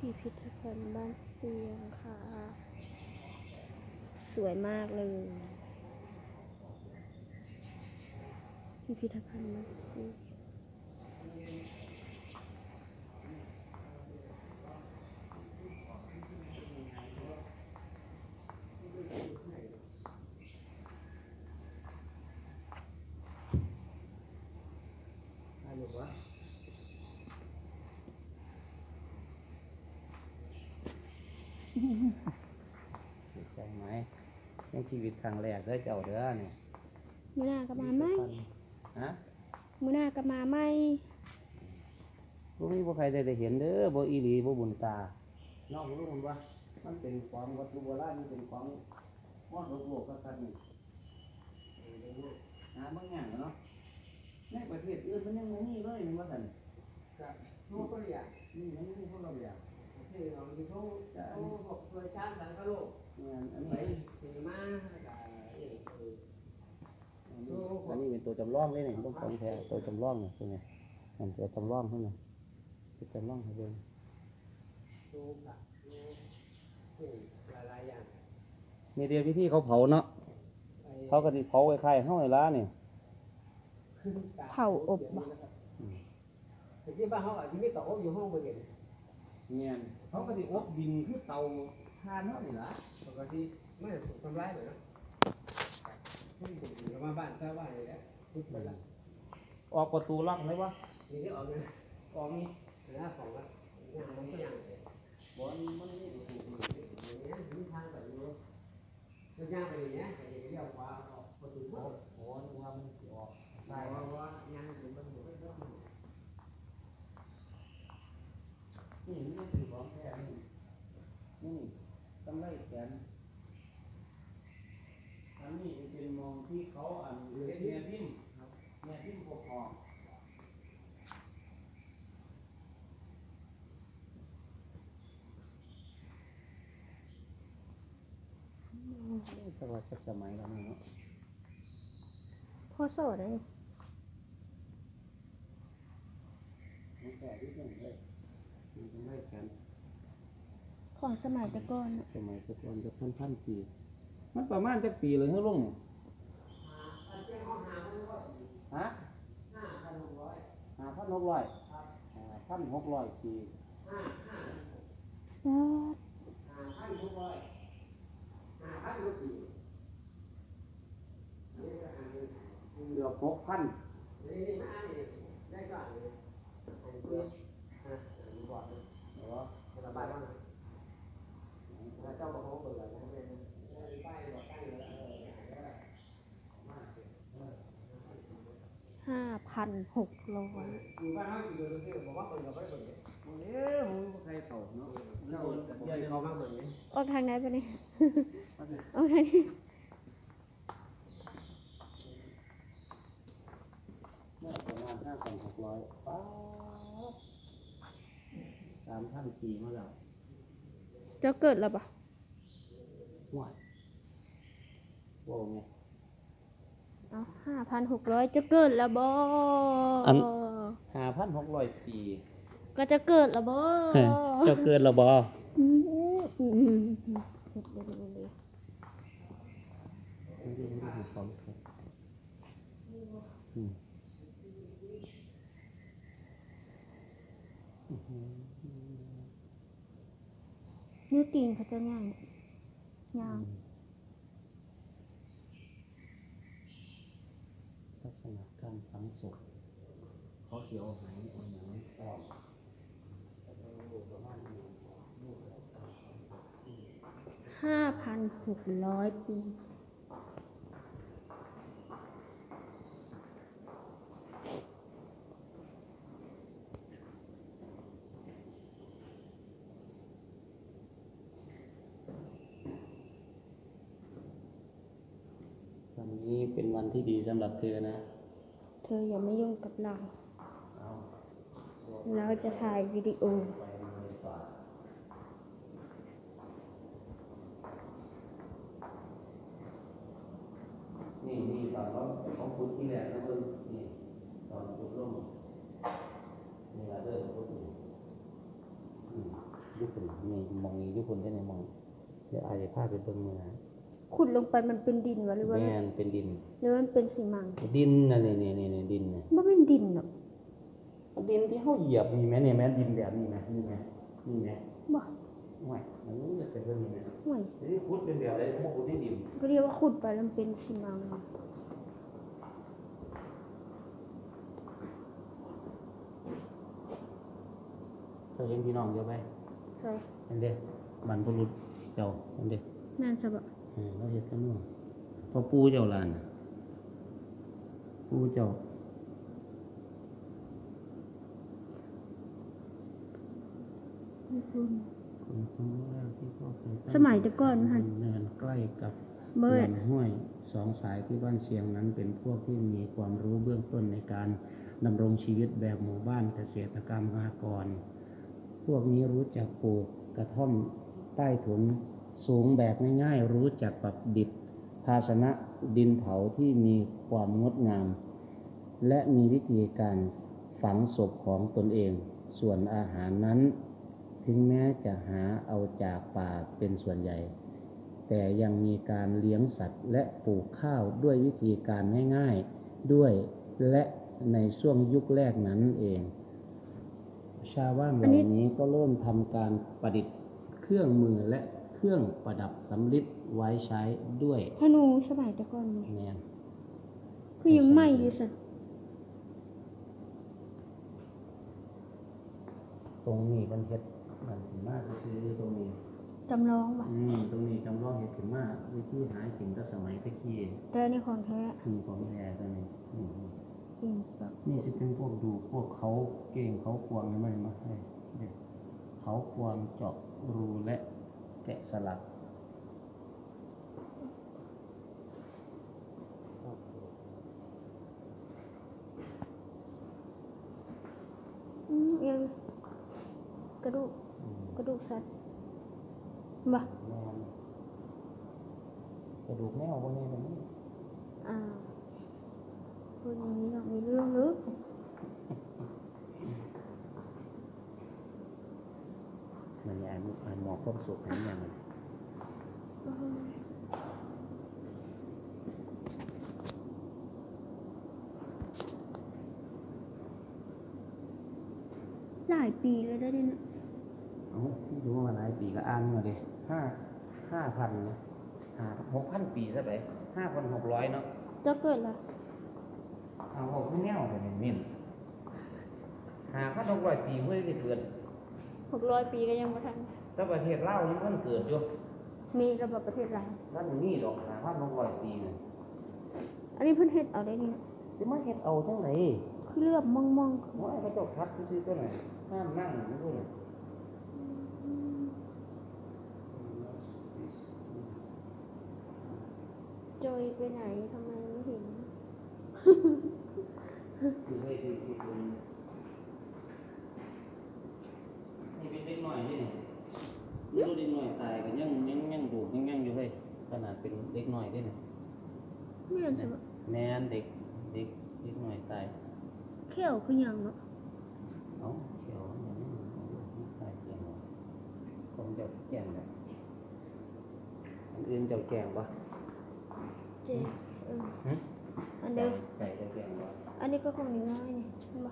พิพิธภัณฑ์บ้านเสียงค่ะ สวยมากเลย พิพิธภัณฑ์บ้านเสียงใจไหมในชีวิตครั้งแรกได้เจ้าเด้อเนี่ย มื้อหน้าก็มาไหม ฮะ มื้อหน้าก็มาไหม บ่มีบ่ใครได้เห็นเด้อบ่อีหลีบ่บุญตาน้องรู้มันว่ามันเป็นของวัตถุโบราณมันเป็นของมรดกโลกครับท่านนี่หาบางอย่างเนาะในประเทศอื่นมันยังบ่มีเลยมันว่าซั่นครับรู้ก็อยากนี่มันมีคนเราอยากที่เราอยู่เขาเคยช้างสังกะโลกอันนี้สีมาอันนี้เป็นตัวจำลองเลยเนี่ยต้องของแท้ตัวจำลองเนี่ยเป็นไงมันตัวจำลองขึ้นมาตัวจำลองให้เบิ่งมีเดียววิธีเขาเผาเนาะเขาก็สิเผาคล้ายๆเฮาไอ้ล้าเนี่ยเผาอบบ่ที่บ้านเขาอาจจะมีเตาอบอยู่ห้องบ่เห็นเนี่ยเขาก็สิอบดินคือเตาถ่านเนาะนี่ล่ะปกติไม่ทำร้ายเลยนะมาบ้านชาวบ้านนี่แหละออกประตูล็อกเลยวะนี่ที่ออกเลยออกนี่นะของละงานมันก็ยังบอลมันนี่ประตูนี่มีทางไปอยู่จะย่างไปอย่างเงี้ยจะเลี้ยวขวาออกประตูโอ้โหนึกว่ามันสิออกใช่ว่าย่างถึงมันอยู่นี่เป็นของแท้นี่กำไรแขนอันนี้เป็นมองที่เขาเนี่ยดิ้นเนี่ยดิ้นปกครองสวัสดิ์สมัยแล้วเนาะพ่อโสดเลยแก่ที่สุดเลยมันกำไรแขนของสมัยแต่ก่อนสมัยแต่ก่อนจะพันปีมันประมาณจักปีเลยให้ลุงฮะ5,600 5,600 ปีเกือบ6,000ได้ก่อนเจ้าของเปิดแล้ว5,600อยู่บ้านเขาอยู่เลยบอกว่าเปิดกับไม่เปิดมึงใครเต่าเนาะเดี๋ยวเขามาเปิดไหมออกทางไหนไปนี่ออกทางนี้ประมาณ5,600 3,000 ปีมาแล้วเจ้าเกิดแล้วปะว้าวโว้ไงเอา5,600จะเกิดแล้วบ่5,600 ปีก็จะเกิดแล้วบ่จะเกิดแล้วบ่นิ้วตีนเขาจะย่างลักษณะการฝังศพเขาเสียวหายตรงนั้นออก5,600 ปีวันนี้เป็นวันที่ดีสำหรับเธอนะเธออย่าไม่ยุ่งกับเราเราจะถ่ายวิดีโอนี่ตอนเขาพูดที่แรกนะเพิ่งนี่ตอนพูดร่มนี่ละเด้อพูดยุคเป็น นี่มองนี้ทุกคนได้ไหนมองเดี๋ยวอาจจะพาไปเบิ่งนะ ขุดลงไปมันเป็นดินวะหรือว่า แม่นเป็นดิน หรือมันเป็นสีมัง ดินน่ะนี่ดินน่ะ บ่เป็นดินหรอก ดินที่เฮาเหยียบนี่แม่นี่แม่ดินแบบนี้นะนี่แม่นี่แม่ บ่ ห่วยมันจะเป็นเรื่องนี้นะ ห่วย นี่ขุดเป็นแบบอะไรบ่ขุดในดิน ก็เรียกว่าขุดไปแล้วมันเป็นสีมัง เคยเห็นพี่น้องเยอะไหม ใช่ อันเด้บรรพบุรุษเจ้าอันเด้ นั่นซะบ่ เราเฮ็ดกันนู่นพอปู่เจ้าล่ะน่ะปู่เจ้า สมัยแต่ก่อนหั่น เนินใกล้กับ เบิด ลำห้วยสองสายที่บ้านเชียงนั้นเป็นพวกที่มีความรู้เบื้องต้นในการดำรงชีวิตแบบหมู่บ้านเกษตรกรรมกรพวกนี้รู้จักปลูกกระท่อมใต้ถุนสูงแบบง่ายๆรู้จักปรับดิบภาชนะดินเผาที่มีความงดงามและมีวิธีการฝังศพของตนเองส่วนอาหารนั้นถึงแม้จะหาเอาจากป่าเป็นส่วนใหญ่แต่ยังมีการเลี้ยงสัตว์และปลูกข้าวด้วยวิธีการง่ายๆด้วยและในช่วงยุคแรกนั้นเองชาวบ้านเหล่านี้ก็เริ่มทำการประดิษฐ์เครื่องมือและเครื่องประดับสำริดไว้ใช้ด้วย ธนูสมัยแต่ก่อนนี่ แมน คือยังไหม้อยู่ซั่น ตรงนี้มันเฮ็ดมันขึ้นมาซื้อตรงนี้ จำลองบ่ ตรงนี้จำลองเฮ็ดขึ้นมาวิธีหากินก็สมัยตะกี้ แต่อันนี่ของแท้ มีของแท้ตัวนี้ จริงแบบ นี่สิเป็นพวกดูพวกเขาเก่งเขาควงนี่มันมาให้เด็กเขาควงเจาะรูและแกะสลัก ยังกระดูกสัตว์บ่ แม่นกระดูกแมวพวกนี้แบบนี้ คนอย่างนี้ต้องมีเรื่องลึก มันยายหมอความสุขให้ยังไง หลายปีแล้วได้เนี่ย ที่ดูมาหลายปีก็อ่านมาเลย5,000นะ6,000 ปีซะไป5,600เนาะ จะเกิดล่ะ เอาขึ้นแนวเลยนี่5,600 ปีเมื่อได้เกิด 600 ปีก็ยังบ่ทัน แต่ประเทศลาวยังมันเกิดอยู่ มีระบบประเทศลาว นั่นนี่ดอก5,600 ปีน่ะ อันนี้เพิ่นเฮ็ดเอาได้นี่ สิมาเฮ็ดเอาจังได๋ คือเลือบมอง ว่าเขาเจ้าคัดซื่อๆตัวไหนห้ามนั่งไม่รู้น่ะ ๆจอยไปไหนทำไมไม่เห็น คือให้ที่คุณนี่เป็นเด็กน้อยนี่นี่รู้เด็กน้อยตายก็ยังดูยังอยู่เฮ้ยขนาดเป็นเด็กน้อยนี่น่ะ แม่นใช่บ่ แม่นเด็กน้อยตาย เขี้ยวคือหยังเนาะ เอาเขียวอย่างนี้ตายเขียวคงจะแก่งเลยอันอื่นจะแก่งปะ เจ๊อันเดียว ไก่จะแก่งปะ อันนี้ก็ของง่ายนี่เห็นบ่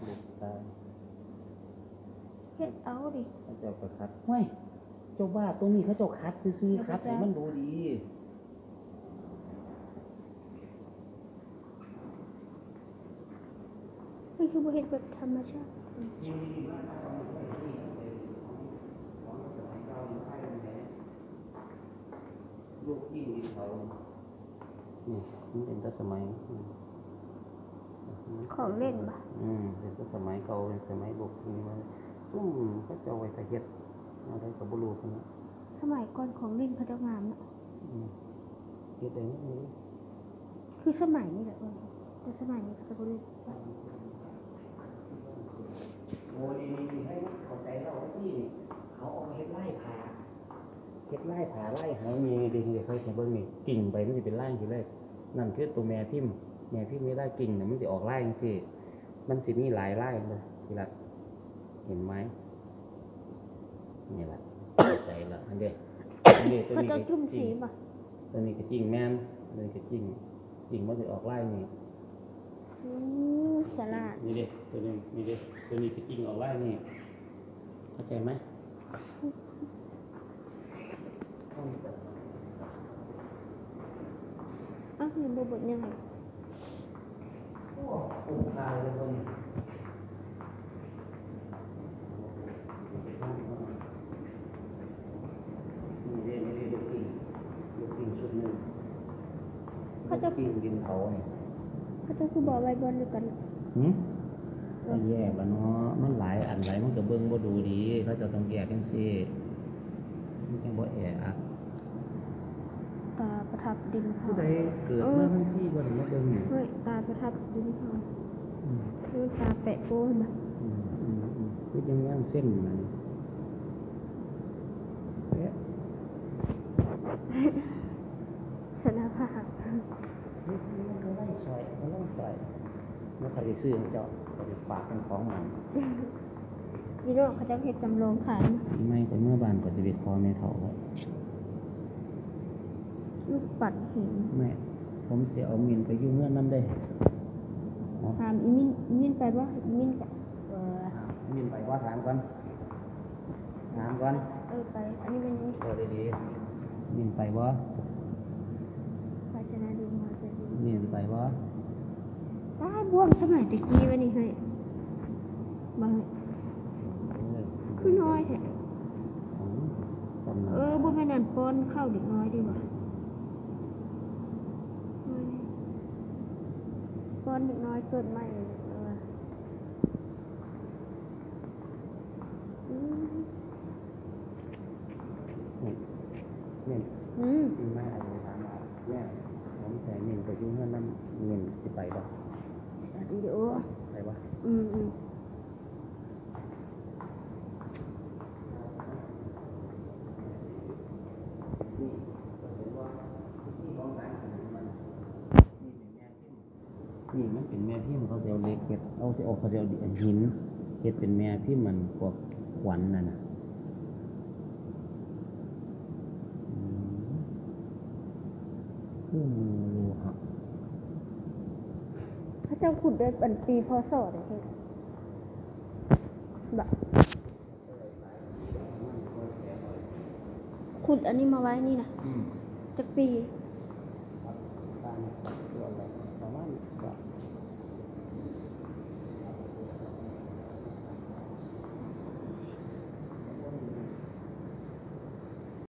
ลูกตาย เฮ็ดเอาดิ เขาเจ้าก็คัดเฮ้ยเจ้าบ้าตรงนี้เขาเจ้าคัดซื้อๆคัดให้มันดูดี นี่คือบ่เฮ็ดแบบธรรมชาติ ลูกยิ่งดินเขานี่มันเป็นแต่สมัย ของเล่นบ่ เป็นแต่สมัยเก่าเป็นสมัยบุกนี่มันซุ่มเขาเจ้าไว้แต่เฮ็ดอะไรกับบุรุษคนนี้ สมัยก่อนของเล่นเขาเจ้างามเนาะ เฮ็ดได้นี่ คือสมัยนี้แหละแต่สมัยนี้เขาจะบ่เล่น โอ้นี่ให้เข้าใจเราที่เขาเอาเฮ็ดไล่ผาเฮ็ดไล่ผาไล่หางมีดีๆเคยเห็นเบิ่งนี่กิ่งไปมันสิเป็นไล่สิเลยนั่นคือตัวแม่พิมพ์มีไล่กิ่งน่ะมันสิออกไล่จังซี่มันสิมีหลายไล่เลยทีละเห็นไหม นี่แหละใจละอันเดียวตัว เขา นี้ จะ ก็ จุ่มสีป่ะ ตัวนี้ก็จริงแม่นตัวนี้ก็จริงมันจะออกไล่นี่ สลัด นี่เด็ตัวนี้นี่เด็ตัวนี้ก็จริงออกไล่นี่เข้าใจไหม อ้าวยังบดยังไง โอ้ตายเลยคนนี่ลูกปิ้งชุดหนึ่ง เขาจะ ปิ้งดินเผาเนี่ย เขาจะคือบอกไว้บนเดียวกัน ก็แยกแล้วเนาะมันหลายอันหลายมันก็เบิ่งบ่ดูดีเขาจะต้องแยกกันสิมันจังบ่แออัด ตาประทับดินเผา ผู้ใดเกิดมาทั้งที่บ่ได้มาเบิ่งนี่ เฮ้ยตาประทับดินเผาคือตาแปะโป้นนะ คือยังย่างเส้นมันแปะ สนาภาพ ก็ไล่ซอยก็ไล่ซอยเมื่อใครได้ซื้อเจ้าก็จะฝากเป็นของมัน นี่เนาะเขาจะเห็ดจำลองขาย ไม่แต่เมื่อบ้านก็จะเป็นพ่อแม่เขาแล้ว ลูกปัดหิน แม่ผมสิเอามินไปอยู่เงื่อนน้ำได้ ถามอีมินไปบ่อีมินกะ มินไปว่าถามก่อน ไปอันนี้เป็น โอ้ดีๆมินไปว่า ภาชนะดีมาจะดี มินไปว่า ได้บ่วงสมัยตะกี้ไว้นี่ให้บางคือน้อยแท้ บ่แม่นนั่นป้อนข้าวเด็กน้อยดีกว่าป้อนเด็กน้อยเกิดใหม่เลยมินไม่อาจจะถามว่าแม่ผมใส่มินไปอยู่เงื่อนน้ำมินจะไปบ่ วิดีโอ ไปบ่ นี่มันเป็นแม่พิมพ์เขาจะเอาเหล็กเก็ดเอาสิออกเขาจะเอาหินเก็ดเป็นแม่พิมพ์มันพวกขวัญนั่นน่ะเครื่องมือโลหะ พระเจ้าขุดได้เป็นปีพศเลยเฮ้ยแบบขุดอันนี้มาไว้นี่นะจากปี